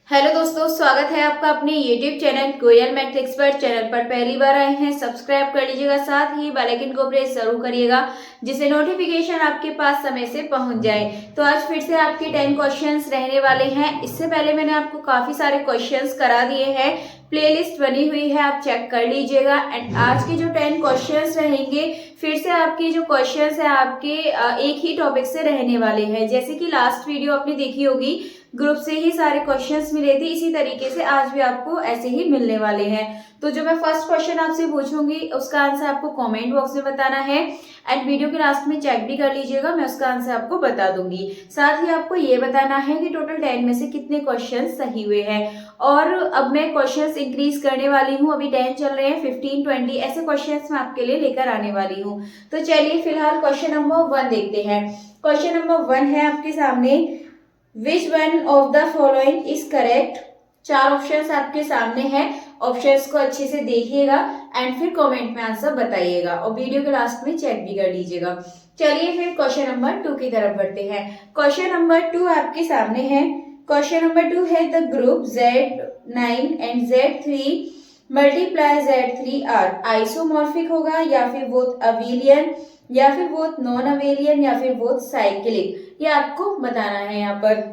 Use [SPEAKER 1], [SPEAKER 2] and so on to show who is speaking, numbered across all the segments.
[SPEAKER 1] Hello दोस्तों, स्वागत है आपका अपने YouTube चैनल कोयल मैथ एक्सपर्ट चैनल पर। पहली बार आए हैं, सब्सक्राइब कर लीजिएगा, साथ ही बेल आइकन को प्रेस जरूर करिएगा जिससे नोटिफिकेशन आपके पास समय से पहुंच जाए। तो आज फिर से आपके 10 क्वेश्चंस रहने वाले हैं। इससे पहले मैंने आपको काफी सारे क्वेश्चंस करा दिए हैं, प्लेलिस्ट बनी हुई है, आप चेक कर लीजिएगा। एंड आज के जो 10 क्वेश्चंस रहेंगे, फिर से आपके जो क्वेश्चंस है आपके एक ही टॉपिक से रहने वाले हैं। जैसे कि लास्ट वीडियो आपने देखी होगी, ग्रुप से ही सारे क्वेश्चंस मिले थे, इसी तरीके से आज भी आपको ऐसे ही मिलने वाले हैं। तो जो मैं फर्स्ट क्वेश्चन आपसे पूछूंगी उसका आंसर आपको कमेंट बॉक्स में बताना है एंड वीडियो के लास्ट में चेक भी कर लीजिएगा, मैं उसका आंसर आपको बता दूंगी। साथ ही आपको ये बताना है कि टोटल 10 में से कितने क्वेश्चन सही हुए हैं। और अब मैं क्वेश्चंस इंक्रीज करने वाली हूँ, अभी 10 चल रहे हैं, 15, 20 ऐसे क्वेश्चंस मैं आपके लिए लेकर आने वाली हूँ। तो चलिए फिलहाल क्वेश्चन नंबर 1 देखते हैं। क्वेश्चन नंबर 1 है आपके सामने, which one of the following is correct. 4 options आपके सामने हैं, ऑप्शंस को अच्छे से देखिएगा एंड फिर कमेंट में आंसर बताइएगा और वीडियो के लास्ट में चेक भी कर लीजिएगा। चलिए फिर क्वेश्चन नंबर 2 की तरफ बढ़ते हैं। क्वेश्चन नंबर 2 आपके सामने है। क्वेश्चन नंबर 2 है, the group Z9 and Z3 multiply Z3 are isomorphic होगा या फिर बोथ अबेलियन या फिर बोथ नॉन अबेलियन या फिर बोथ साइक्लिक, ये आपको बताना है। यहाँ पर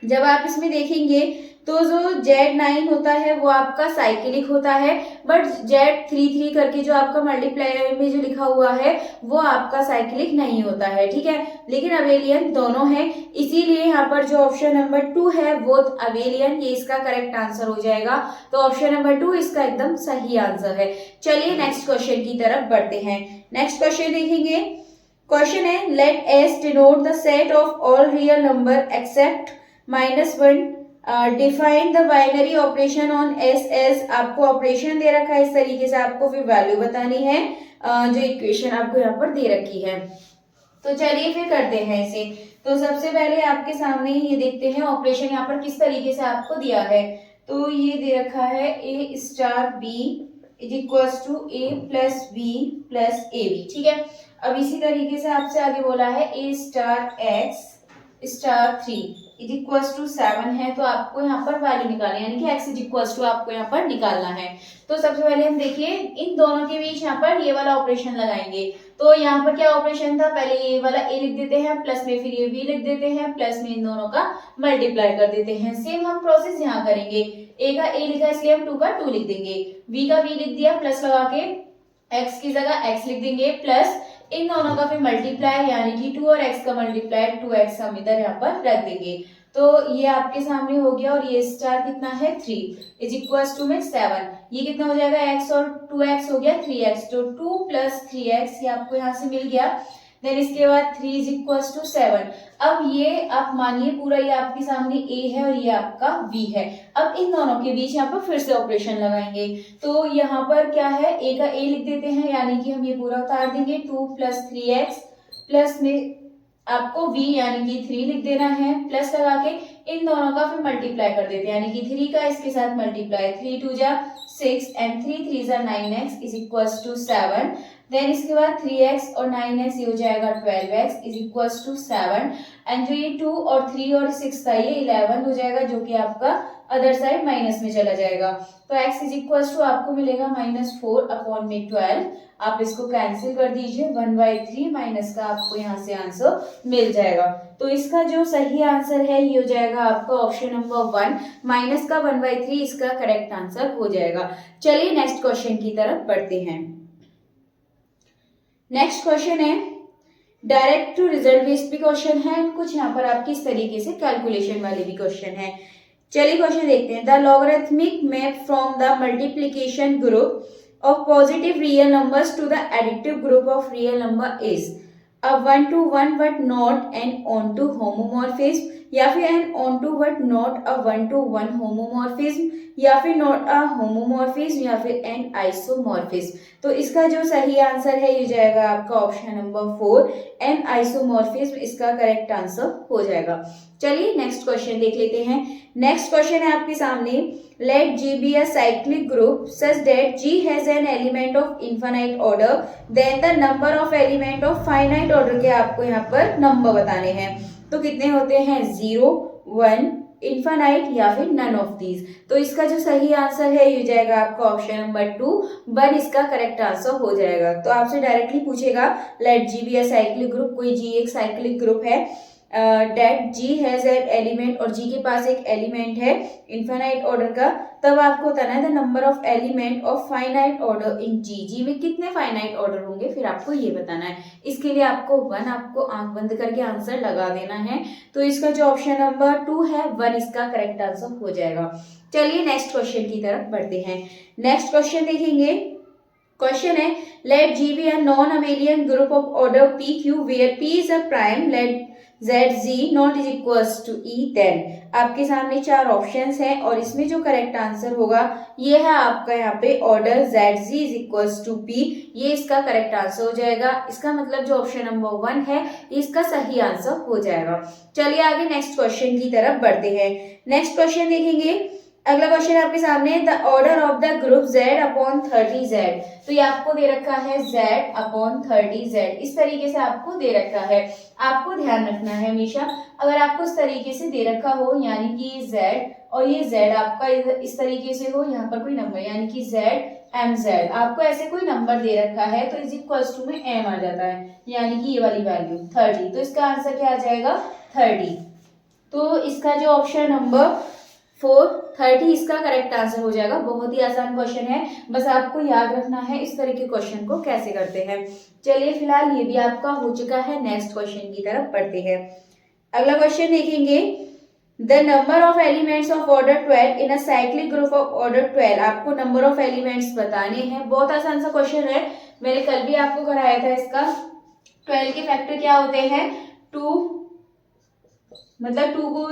[SPEAKER 1] जब आप इसमें देखेंगे तो जो Z9 होता है वो आपका साइक्लिक होता है, बट Z33 करके जो आपका मल्टीप्लायर में जो लिखा हुआ है वो आपका साइक्लिक नहीं होता है, ठीक है। लेकिन अबेलियन दोनों है, इसीलिए यहाँ पर जो ऑप्शन नंबर 2 है वो अबेलियन, ये इसका करेक्ट आंसर हो जाएगा। तो ऑप्शन नंबर 2 इसका एकदम सही आंसर है। चलिए नेक्स्ट क्वेश्चन की तरफ बढ़ते हैं। नेक्स्ट क्वेश्चन देखेंगे। क्वेश्चन है, let S denote the set of all real number except -1, define the binary operation on S S. आपको ऑपरेशन दे रखा है इस तरीके से, आपको फिर वैल्यू बतानी है जो इक्वेशन आपको यहाँ पर दे रखी है। तो चलिए फिर करते हैं इसे। तो सबसे पहले आपके सामने ये देखते हैं ऑपरेशन यहाँ पर किस तरीके से आपको दिया है। तो ये दे रखा है A star B is equal to A plus B plus A B, ठीक है। अब इसी तरीके से आपसे आगे बोला है A star X star 3 is equal to 7 है, तो आपको यहाँ पर वैल्यू निकालनी है, यानी कि x इज इक्वल टू आपको यहाँ पर निकालना है। तो सबसे पहले हम देखिए इन दोनों के बीच यहाँ पर ये वाला ऑपरेशन लगाएंगे। तो यहाँ पर क्या ऑपरेशन था, पहले ये वाला a लिख देते हैं, प्लस में फिर ये b लिख देते हैं, प्लस में इन दोनों का मल्टीप्लाई कर देते हैं। सेम हम प्रोसेस यहाँ करेंगे। a का a लिखा इसलिए हम 2 का 2 लिख देंगे, b का b लिख दिया, प्लस लगा के x की जगह x लिख देंगे, प्लस इन दोनों का फिर मल्टीप्लाई यानी कि 2 और x का मल्टीप्लाई 2x हम इधर यहाँ पर रख देंगे। तो ये आपके सामने हो गया और ये स्टार कितना है 3 इज इक्वल टू में 7, ये कितना हो जाएगा x और 2x हो गया 3x, तो 2 प्लस 3x ये आपको यहाँ से मिल गया। देन इसके बाद 3 इज इक्वल टू 7। अब ये आप मानिए पूरा ये आपके सामने a है और ये आपका b है। अब इन दोनों के बीच यहाँ पर फिर से ऑपरेशन लगाएंगे। तो यहाँ पर क्या है, a का a लिख देते हैं, यानी कि हम ये पूरा उतार देंगे, 2 प्लस 3x प्लस में आपको v यानी कि 3 लिख देना है, प्लस लगा के इन दोनों का फिर मल्टीप्लाई कर देते हैं, यानी कि 3 का इसके साथ मल्टीप्लाई, 3 2 जा 6 एंड 3 3 जा 9x is equal to 7। Then इसके बाद 3x और 9x ये हो जाएगा 12x is equal to 7 and जो ये 2 और 3 और 6 था ये 11 हो जाएगा, जो कि आपका अदर साइड माइनस में चला जाएगा। तो x इज इक्वल टू आपको मिलेगा -4 अपॉन में 12। आप इसको कैंसिल कर दीजिए, 1/3 माइनस का आपको यहाँ से आंसर मिल जाएगा। तो इसका जो सही आंसर है ये हो जाएगा आपका ऑप्शन नंबर 1, माइनस का 1/3 इसका करेक्ट आंसर हो जाएगा। चलिए नेक्स्ट क्वेश्चन की तरफ बढ़ते हैं। नेक्स्ट क्वेश्चन है, डायरेक्ट टू रिजल्ट बेस्ड भी क्वेश्चन है, कुछ यहाँ पर आपकी इस तरीके से कैलकुलेशन वाले भी क्वेश्चन है। चलिए क्वेश्चन देखते हैं। The logarithmic map from the multiplication group of positive real numbers to the additive group of real number is a 1 to 1 but not an on to homomorphism, या फिर an on to but not a 1 to 1 homomorphism, या फिर not a homomorphism, या फिर an isomorphism। तो इसका जो सही आंसर है ये जाएगा आपका ऑप्शन नंबर 4, an isomorphism इसका करेक्ट आंसर हो जाएगा। चलिए नेक्स्ट क्वेश्चन देख लेते हैं। नेक्स्ट क्वेश्चन है आपके सामने, late G be a cyclic group such that G has an element of infinite order, then the number of element of finite order के आपको यहाँ पर नंबर बताने हैं। तो कितने होते हैं, 0 1 इन्फानाइट या फिर नन ऑफ दीज। तो इसका जो सही आंसर है ये हो जाएगा आपका ऑप्शन नंबर 2, 1 इसका करेक्ट आंसर हो जाएगा। तो आपसे डायरेक्टली पूछेगा let G be a cyclic group, कोई जी एक साइक्लिक ग्रुप है, that G has n element और जी के पास एक एलिमेंट है इनफाइनाइट ऑर्डर का, तब आपको बताना है the number of element of finite order in G. G में कितने फाइनाइट ऑर्डर होंगे फिर आपको ये बताना है। इसके लिए आपको 1 आपको आंख बंद करके आंसर लगा देना है। तो इसका जो ऑप्शन नंबर 2 है 1 इसका करेक्ट आंसर हो जाएगा। चलिए नेक्स्ट क्वेश्चन की तरफ बढ़ते हैं। नेक्स्ट क्वेश्चन देखेंगे। क्वेश्चन है let G be a non abelian group of order p q where p is a prime let ZZ not is equals to E, then आपके सामने 4 ऑप्शंस हैं और इसमें जो करेक्ट आंसर होगा ये है आपका यहाँ पे order ZZ is equals to P, ये इसका करेक्ट आंसर हो जाएगा। इसका मतलब जो ऑप्शन नंबर 1 है ये इसका सही आंसर हो जाएगा। चलिए आगे नेक्स्ट क्वेश्चन की तरफ बढ़ते हैं। नेक्स्ट क्वेश्चन देखेंगे। अगला क्वेश्चन आपके सामने the order of the group Z upon 30Z। तो ये आपको दे रखा है Z अपॉन 30Z, इस तरीके से आपको दे रखा है। आपको ध्यान रखना है हमेशा अगर आपको इस तरीके से दे रखा हो यानी कि Z और ये Z आपका इस तरीके से हो, यहाँ पर कोई नंबर यानी कि Z MZ आपको ऐसे कोई नंबर दे रखा है तो इज इक्वल्स टू में M आ जाता है यानी कि ये वाली वैल्यू 30। तो इसका आंसर क्या आ जाएगा 30। तो इसका जो ऑप्शन नंबर 4 30 इसका करेक्ट आंसर हो जाएगा। बहुत ही आसान क्वेश्चन है, बस आपको याद रखना है इस तरह के क्वेश्चन को कैसे करते हैं। चलिए फिलहाल ये भी आपका हो चुका है। नेक्स्ट क्वेश्चन की तरफ बढ़ते हैं। अगला क्वेश्चन देखेंगे the number of elements of order 12 in a cyclic group of order 12। आपको नंबर ऑफ एलिमेंट्स बताने हैं। बहुत आसान सा क्वेश्चन है, मैंने कल भी आपको कराया था इसका। 12 के फैक्टर क्या होते हैं 2, मतलब 2 को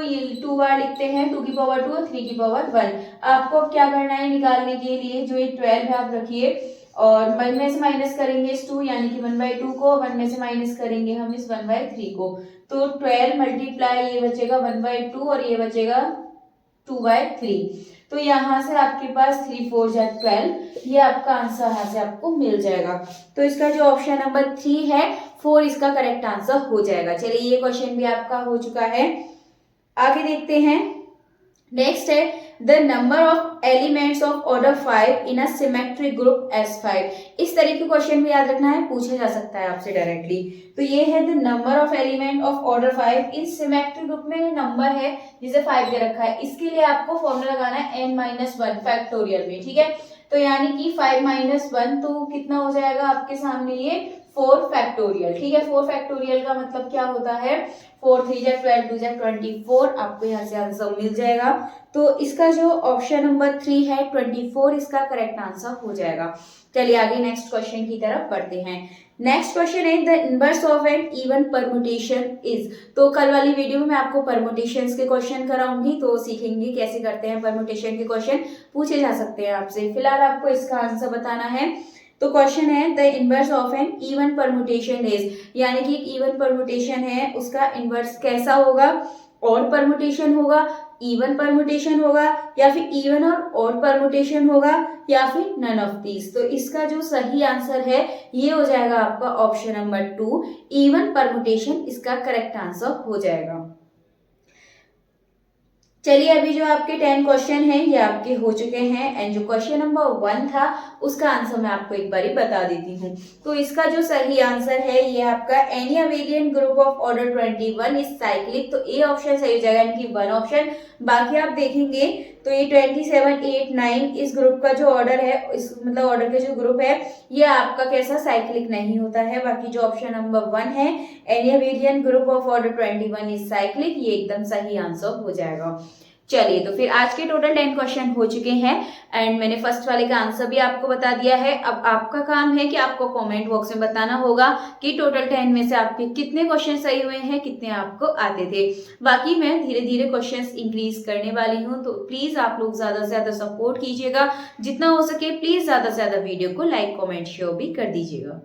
[SPEAKER 1] 2 बार लिखते हैं 2 की पावर 2 और 3 की पावर 1। आपको अब क्या करना है निकालने के लिए जो ये 12 है आप रखिए और 1 में से माइनस करेंगे इस 2 यानी कि 1/2 को, 1 में से माइनस करेंगे हम इस 1/3 को। तो 12 मल्टीप्लाई ये बचेगा 1/2 और ये बचेगा 2/3। तो यहाँ से आपके पास 3 4 जा 12, ये आपका आंसर यहाँ से आपको मिल जाएगा। तो इसका जो ऑप्शन नंबर 3 है 4 इसका करेक्ट आंसर हो जाएगा। चलिए ये क्वेश्चन भी आपका हो चुका है। आगे देखते हैं। नेक्स्ट है the number of elements of order 5 in a symmetric group S5। इस तरह के क्वेश्चन भी याद रखना है, पूछा जा सकता है आपसे डायरेक्टली। तो ये है the number of element of order 5 in symmetric group में नंबर है जिसे 5 दे रखा है। इसके लिए आपको फॉर्मूला लगाना है n-1 फैक्टोरियल में, ठीक है। तो यानी कि 5 - 1 तो कितना हो जाएगा आपके सामने ये 4 फैक्टोरियल, ठीक है। 4 फैक्टोरियल का मतलब क्या होता है 4 3 जा 12 2 जा 24, आपको यहाँ से आंसर मिल जाएगा। तो इसका जो ऑप्शन नंबर 3 है 24 इसका करेक्ट आंसर हो जाएगा। चलिए आगे नेक्स्ट क्वेश्चन की तरफ बढ़ते हैं। नेक्स्ट क्वेश्चन है the inverse of an even permutation is. तो कल वाली वीडियो में मैं आपको परमुटेशंस के क्वेश्चन कराऊंगी, तो सीखेंगे कैसे करते हैं परमुटेशन के क्वेश्चन, पूछे जा सकते हैं आपसे। फिलहाल आपको इसका आंसर बताना है। तो क्वेश्चन है the inverse of an even permutation is, यानी कि एक इवन परमुटेशन है उसका इनवर्स कैसा होगा, ऑड परमुटेशन होगा, इवन परमुटेशन होगा या फिर इवन और ऑड परमुटेशन होगा या फिर नन ऑफ दीज। तो इसका जो सही आंसर है ये हो जाएगा आपका ऑप्शन नंबर 2, इवन परमुटेशन इसका करेक्ट आंसर हो जाएगा। चलिए अभी जो आपके 10 क्वेश्चन हैं ये आपके हो चुके हैं एंड जो क्वेश्चन नंबर 1 था उसका आंसर मैं आपको एक बारी बता देती हूँ। तो इसका जो सही आंसर है ये आपका any abelian group of order 21 is cyclic. तो ए ऑप्शन सही हो जाएगा, यानी कि 1 ऑप्शन। बाकी आप देखेंगे तो ये 27 8 9 इस ग्रुप का जो ऑर्डर है, इस मतलब ऑर्डर के जो ग्रुप है ये आपका कैसा साइक्लिक नहीं होता है। बाकी जो ऑप्शन नंबर 1 है any abelian group of order 21 is cyclic, ये एकदम सही आंसर हो जाएगा। चलिए तो फिर आज के टोटल 10 क्वेश्चन हो चुके हैं एंड मैंने फर्स्ट वाले का आंसर भी आपको बता दिया है। अब आपका काम है कि आपको कमेंट बॉक्स में बताना होगा कि टोटल 10 में से आपके कितने क्वेश्चन सही हुए हैं, कितने आपको आते थे। बाकी मैं धीरे धीरे क्वेश्चंस इंक्रीज करने वाली हूँ, तो प्लीज आप लोग ज्यादा से ज्यादा सपोर्ट कीजिएगा। जितना हो सके प्लीज ज्यादा से ज्यादा वीडियो को लाइक कमेंट शेयर भी कर दीजिएगा।